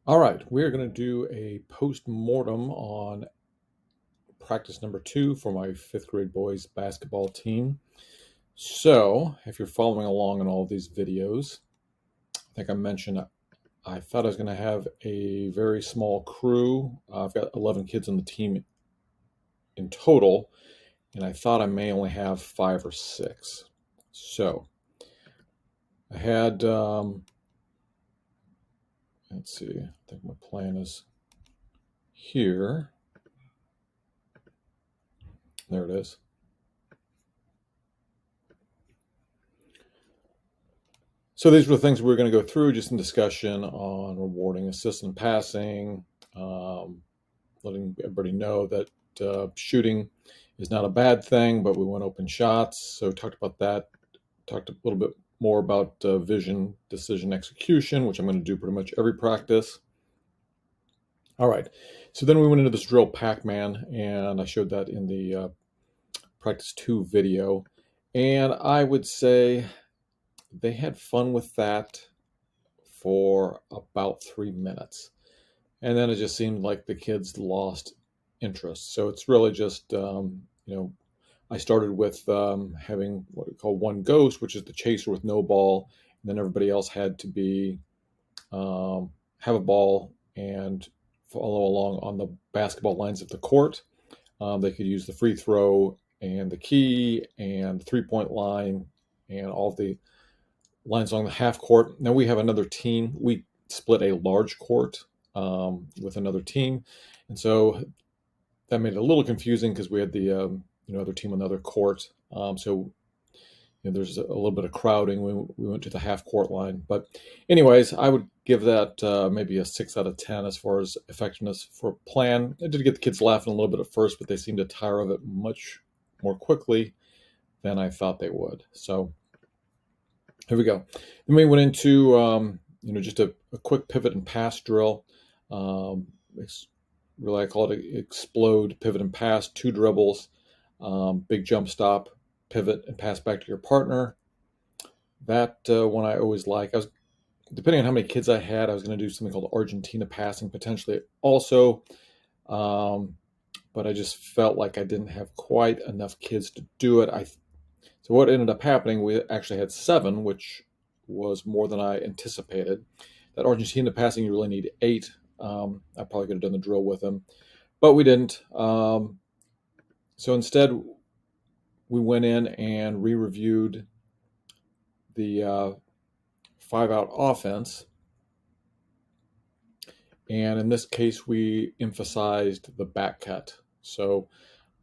All right, we're going to do a post-mortem on practice number 2 for my 5th grade boys basketball team. So, if you're following along in all of these videos, I think I mentioned I thought I was going to have a very small crew. I've got 11 kids on the team in total, and I thought I may only have 5 or 6. So, I had, let's see, I think my plan is here. There it is. So these were the things we were going to go through, just in discussion on rewarding assists and passing, letting everybody know that shooting is not a bad thing, but we want open shots. So talked about that, talked a little bit more about vision, decision, execution, which I'm going to do pretty much every practice. All right, so then we went into this drill PacMan, and I showed that in the practice 2 video. And I would say they had fun with that for about 3 minutes. And then it just seemed like the kids lost interest. So it's really just, I started with having what we call one ghost, which is the chaser with no ball. And then everybody else had to be, have a ball and follow along on the basketball lines of the court. They could use the free throw and the key and the 3-point line and all the lines along the half court. Now we have another team. We split a large court with another team, and so that made it a little confusing because we had the other team on the other court. So there's a little bit of crowding. We went to the half court line, but anyways, I would give that maybe a 6 out of 10 as far as effectiveness for a plan. I did get the kids laughing a little bit at first, but they seemed to tire of it much more quickly than I thought they would. So here we go. Then we went into just a quick pivot and pass drill. Really, I call it explode, pivot and pass, 2 dribbles, big jump stop, pivot and pass back to your partner. That one I always like. Depending on how many kids I had, I was going to do something called Argentina passing potentially also, but I just felt like I didn't have quite enough kids to do it. So what ended up happening, we actually had 7, which was more than I anticipated. That Argentina passing, you really need 8. I probably could have done the drill with them, but we didn't. So instead, we went in and re-reviewed the 5-out offense. And in this case, we emphasized the back cut. So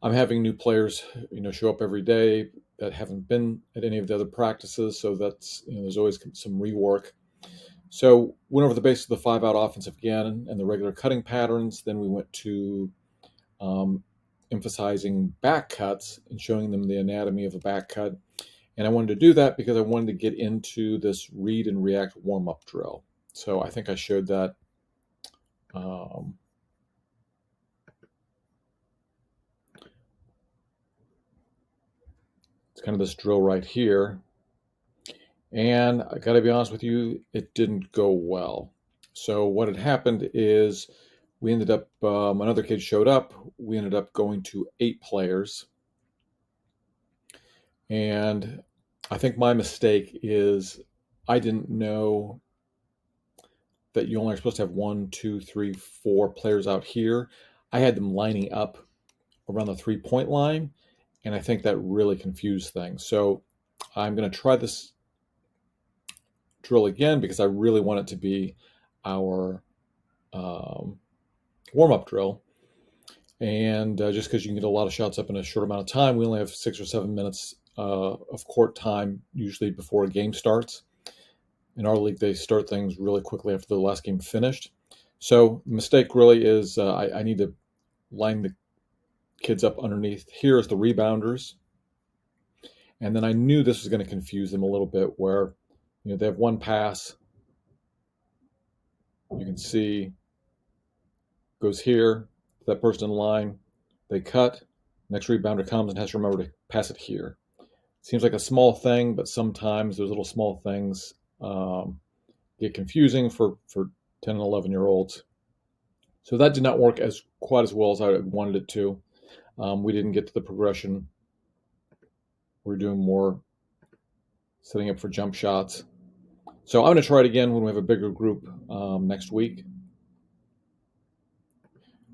I'm having new players, show up every day that haven't been at any of the other practices. So that's, there's always some rework. So went over the basics of the 5-out offensive again and the regular cutting patterns. Then we went to emphasizing back cuts and showing them the anatomy of a back cut. And I wanted to do that because I wanted to get into this read and react warm-up drill. So I think I showed that. It's kind of this drill right here. And I got to be honest with you, it didn't go well. So what had happened is we ended up, another kid showed up. We ended up going to 8 players. And I think my mistake is I didn't know that you only are supposed to have 1, 2, 3, 4 players out here. I had them lining up around the 3-point line, and I think that really confused things. So I'm going to try this drill again because I really want it to be our warm-up drill. And just because you can get a lot of shots up in a short amount of time, we only have 6 or 7 minutes of court time usually before a game starts. In our league, they start things really quickly after the last game finished. So the mistake really is I need to line the kids up underneath. Here is the rebounders. And then I knew this was going to confuse them a little bit where they have one pass. You can see goes here, that person in line, they cut, next rebounder comes and has to remember to pass it here. Seems like a small thing, but sometimes those little small things get confusing for 10 and 11-year-olds. So that did not work quite as well as I wanted it to. We didn't get to the progression. We're doing more setting up for jump shots. So I'm going to try it again when we have a bigger group next week.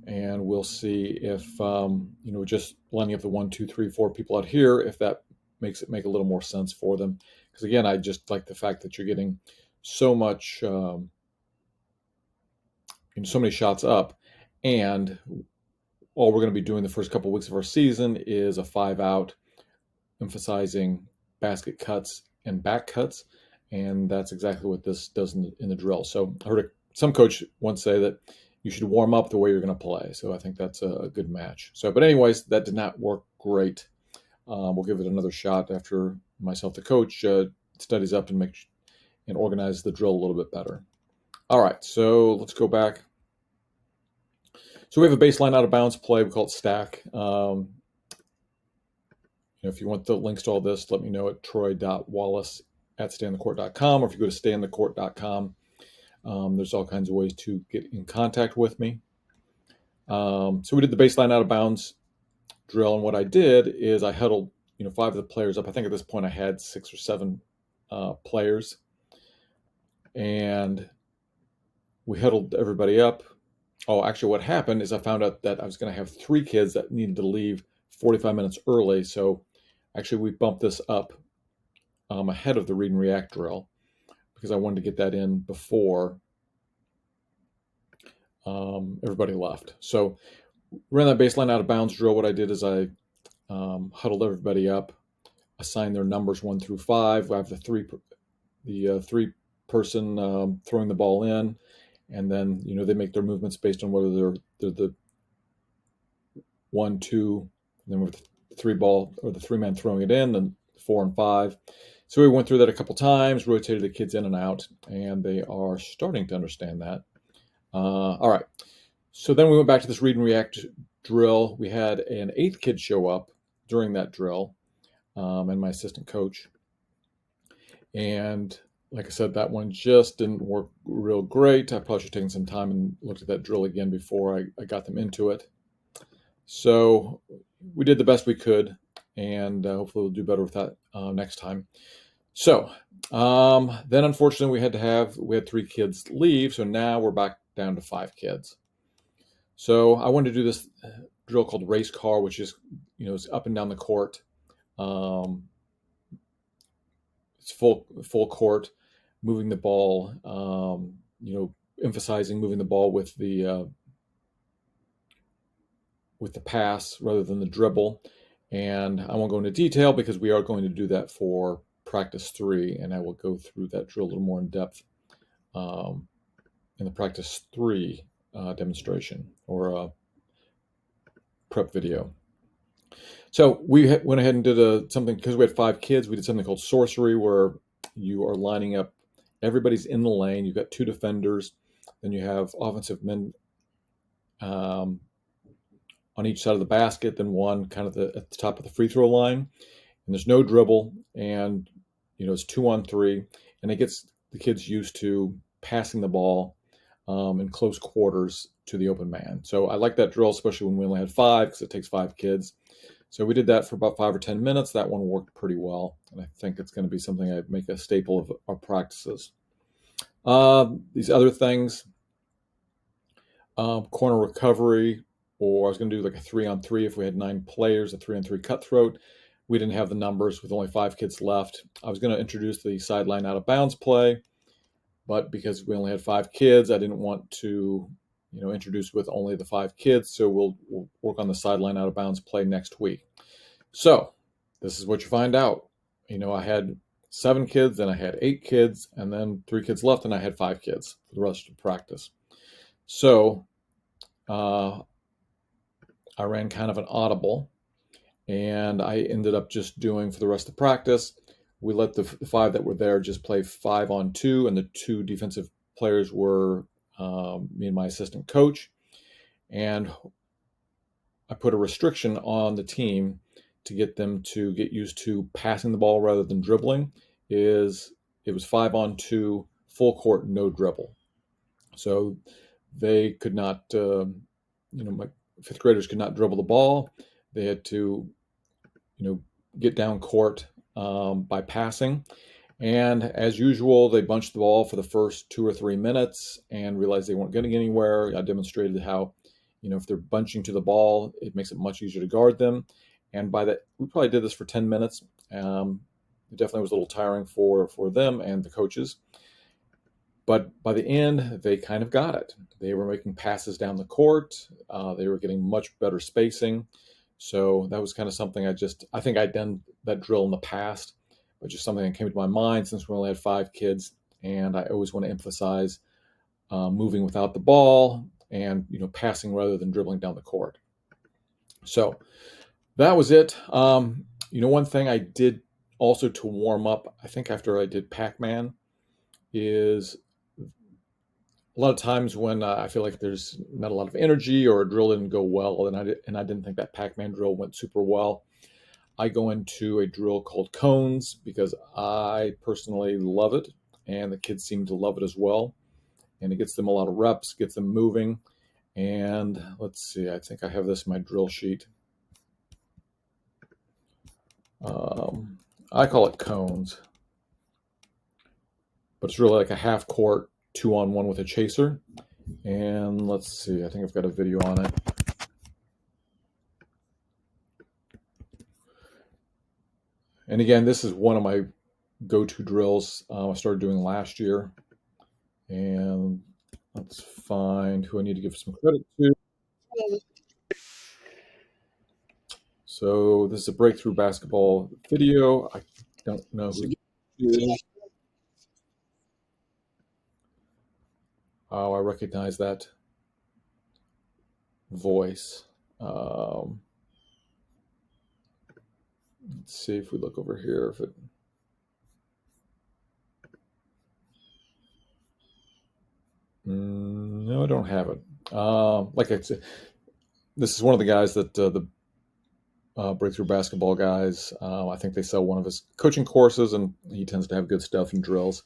And we'll see if, just lining up the 1, 2, 3, 4 people out here, if that makes it make a little more sense for them. Because again, I just like the fact that you're getting so much, so many shots up. And all we're going to be doing the first couple of weeks of our season is a 5-out, emphasizing basket cuts and back cuts. And that's exactly what this does in the drill. So I heard some coach once say that you should warm up the way you're going to play. So I think that's a good match. So, but anyways, that did not work great. We'll give it another shot after myself, the coach, studies up and organize the drill a little bit better. All right, so let's go back. So we have a baseline out of bounds play. We call it stack. If you want the links to all this, let me know at troy.wallace@stayonthecourt.com, or if you go to stayonthecourt.com, there's all kinds of ways to get in contact with me. So we did the baseline out of bounds drill, and what I did is I huddled 5 of the players up. I think at this point I had 6 or 7 players, and we huddled everybody up. Oh, actually what happened is I found out that I was going to have 3 kids that needed to leave 45 minutes early, so actually we bumped this up ahead of the read and react drill because I wanted to get that in before everybody left. So ran that baseline out of bounds drill. What I did is I huddled everybody up, assigned their numbers 1 through 5. I have the 3-person throwing the ball in, and then they make their movements based on whether they're the 1, 2, and then with the 3-ball or the 3-man throwing it in, then 4 and 5. So we went through that a couple times, rotated the kids in and out, and they are starting to understand that. All right. So then we went back to this read and react drill. We had an 8th kid show up during that drill, and my assistant coach. And like I said, that one just didn't work real great. I probably should have taken some time and looked at that drill again before I got them into it. So we did the best we could, and hopefully we'll do better with that next time. So then unfortunately we had 3 kids leave, so now we're back down to 5 kids. So I wanted to do this drill called race car, which is is up and down the court. It's full court, moving the ball. Emphasizing moving the ball with the pass rather than the dribble. And I won't go into detail because we are going to do that for practice 3, and I will go through that drill a little more in depth in the practice 3 demonstration or prep video. So we went ahead and did something, because we had 5 kids, we did something called sorcery, where you are lining up, everybody's in the lane, you've got 2 defenders, then you have offensive men on each side of the basket, then one kind of at the top of the free throw line, and there's no dribble, and it's 2 on 3, and it gets the kids used to passing the ball in close quarters to the open man. So I like that drill, especially when we only had 5, because it takes 5 kids. So we did that for about 5 or 10 minutes. That one worked pretty well, and I think it's going to be something I make a staple of our practices. These other things, corner recovery, or I was going to do like a 3-on-3 if we had 9 players, a 3-on-3 cutthroat. We didn't have the numbers with only 5 kids left. I was going to introduce the sideline out of bounds play, but because we only had 5 kids, I didn't want to introduce with only the 5 kids. So we'll work on the sideline out of bounds play next week. So this is what you find out. I had 7 kids, then I had 8 kids, and then 3 kids left, and I had 5 kids for the rest of the practice. So I ran kind of an audible, and I ended up just doing, for the rest of the practice, we let the 5 that were there just play 5-on-2, and the 2 defensive players were me and my assistant coach. And I put a restriction on the team to get them to get used to passing the ball rather than dribbling. It was 5-on-2, full court, no dribble. So they could not, my fifth graders could not dribble the ball. They had to, get down court by passing. And as usual, they bunched the ball for the first 2 or 3 minutes and realized they weren't getting anywhere. I demonstrated how, if they're bunching to the ball, it makes it much easier to guard them. And by that, we probably did this for 10 minutes. It definitely was a little tiring for them and the coaches. But by the end, they kind of got it. They were making passes down the court. They were getting much better spacing. So that was kind of something I think I'd done that drill in the past, but just something that came to my mind since we only had 5 kids. And I always want to emphasize moving without the ball and, passing rather than dribbling down the court. So that was it. One thing I did also to warm up, I think after I did PacMan, is a lot of times when I feel like there's not a lot of energy or a drill didn't go well, and I didn't think that PacMan drill went super well, I go into a drill called cones because I personally love it, and the kids seem to love it as well. And it gets them a lot of reps, gets them moving. And let's see, I think I have this in my drill sheet. I call it cones, but it's really like a half court 2-on-1 with a chaser. And let's see, I think I've got a video on it. And again, this is one of my go-to drills I started doing last year. And let's find who I need to give some credit to. So this is a breakthrough basketball video. I don't know who it is. Oh, I recognize that voice. Let's see if we look over here. If it. No, I don't have it. Like I said, this is one of the guys that the breakthrough basketball guys. I think they sell one of his coaching courses, and he tends to have good stuff and drills.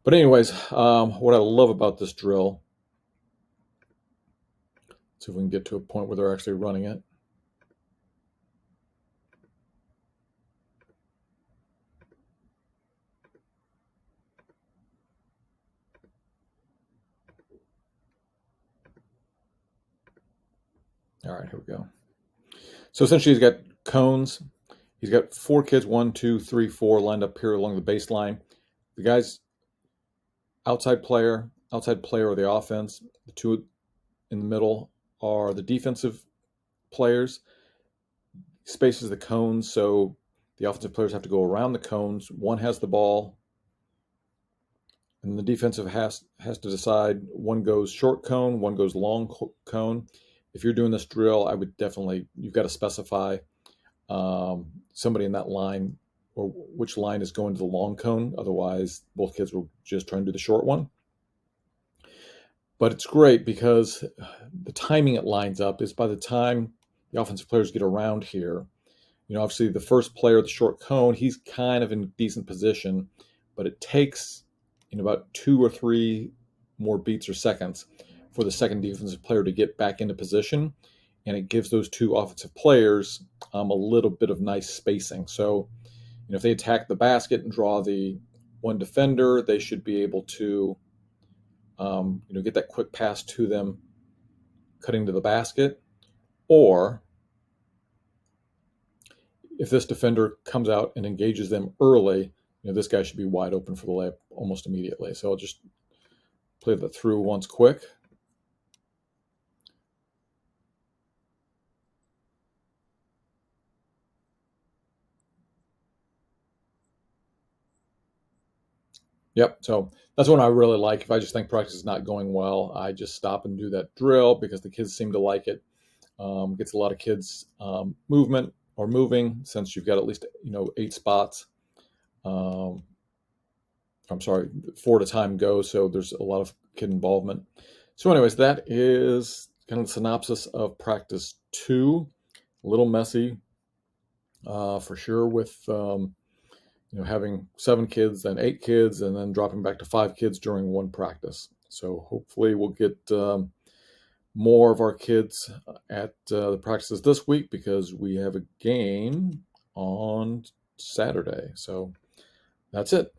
But anyways, what I love about this drill. See if we can get to a point where they're actually running it. All right, here we go. So essentially, he's got cones. He's got 4 kids, 1, 2, 3, 4, lined up here along the baseline. The guy's outside player of the offense. The 2 in the middle are the defensive players. He spaces the cones, so the offensive players have to go around the cones. One has the ball, and the defensive has to decide. One goes short cone, one goes long cone. If you're doing this drill, I would definitely, you've got to specify somebody in that line or which line is going to the long cone. Otherwise, both kids will just try and do the short one. But it's great because the timing it lines up is by the time the offensive players get around here, obviously the first player, the short cone, he's kind of in decent position, but it takes about 2 or 3 more beats or seconds for the second defensive player to get back into position. And it gives those 2 offensive players a little bit of nice spacing. So, if they attack the basket and draw the one defender, they should be able to, get that quick pass to them, cutting to the basket. Or if this defender comes out and engages them early, this guy should be wide open for the layup almost immediately. So I'll just play that through once quick. Yep. So that's one I really like. If I just think practice is not going well, I just stop and do that drill because the kids seem to like it. Gets a lot of kids movement or moving since you've got at least 8 spots. I'm sorry, 4 at a time go. So there's a lot of kid involvement. So anyways, that is kind of the synopsis of practice 2. A little messy for sure with having 7 kids, then 8 kids, and then dropping back to 5 kids during one practice. So hopefully we'll get more of our kids at the practices this week, because we have a game on Saturday. So that's it.